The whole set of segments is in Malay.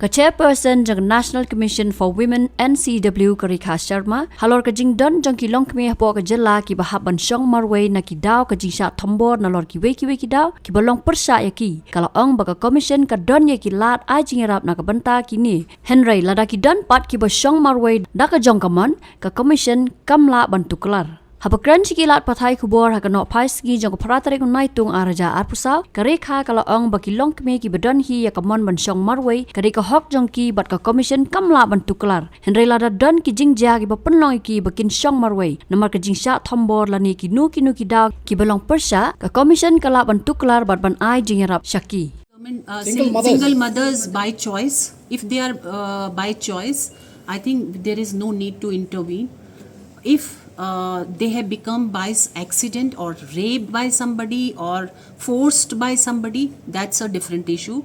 Ka chairperson jang National Commission for Women NCW ka Rekha Sharma halor ka jing don jang ki Longkmie hapo ka jela ki bahab ban Shong Marwei na ki daw ka jing sha thambor na lor ki we ki daw ki balong persa ya ki kalau ong baka commission ka don ya ki lat ai jing rap na ka banta ki ni Henry lada ki don pat ki ba Shong Marwei da ka jong kamon ka commission kamla bantuklar Habakran sikilat pathai kubor hakanok paiski jang paratare kun naitung araja arpusau kareka kalau ong baki Longkmie ki bedon hi ya kamon ban Shong Marwei kareka hok jong ki bat ka commission kamla bantuklar Henry lada don ki jing ja ki bapenlong ki bakin Shong Marwei namar ka jing sha thombor lani ki nu ki daw ki belong persa ka commission kala bantuklar bat ban ai jing rap shaki single mothers by choice. If they are by choice, I think there is no need to intervene. If they have become by accident or raped by somebody or forced by somebody, that's a different issue.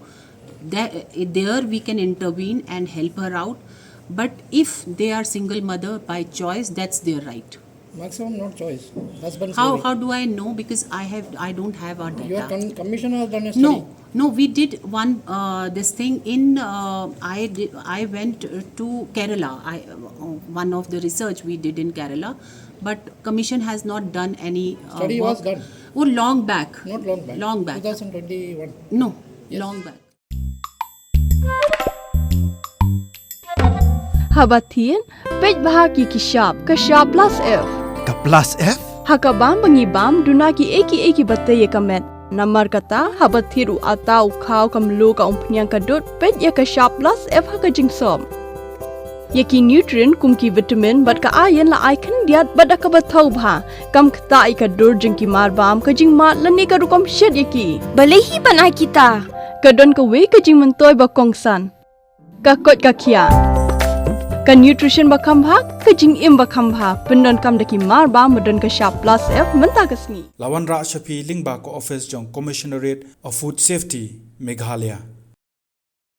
There we can intervene and help her out. But if they are single mother by choice, that's their right. Maximum not choice. Husband's How do I know? Because I don't have our data. Your commission has done a study. No, we did one this thing in I went to Kerala. One of the research we did in Kerala, but commission has not done any study work. was done. Oh, long back. Not long back. Long back. 2021. No, Yes. long back. Habatin, pej bahagi kishab, kashab plus F. Ka plus F? Hakabam bangibam dunaki eki bate ye kamet. Namar kata habathiru atau kau kamlu ka umpnyang kadut pej ya kashab plus F haka jingsom. Yaki nutrient kumki vitamin bat ka ayen la aikan diat bat ka bathau bha kam kata ika dur jingki marbam ka jing mat lani ka rukom shed yaki. Balehi banai kita. Kadon ka we ka jing mentoy ba kongsan. Ka kot ka kia. Ka nutrition bakam bha ka jing im bakam bha pendon kam daki marba modon ka sharp plus F menta kasni Lawan Ra Shafi Lingba ko office jong Commissionerate of Food Safety Meghalaya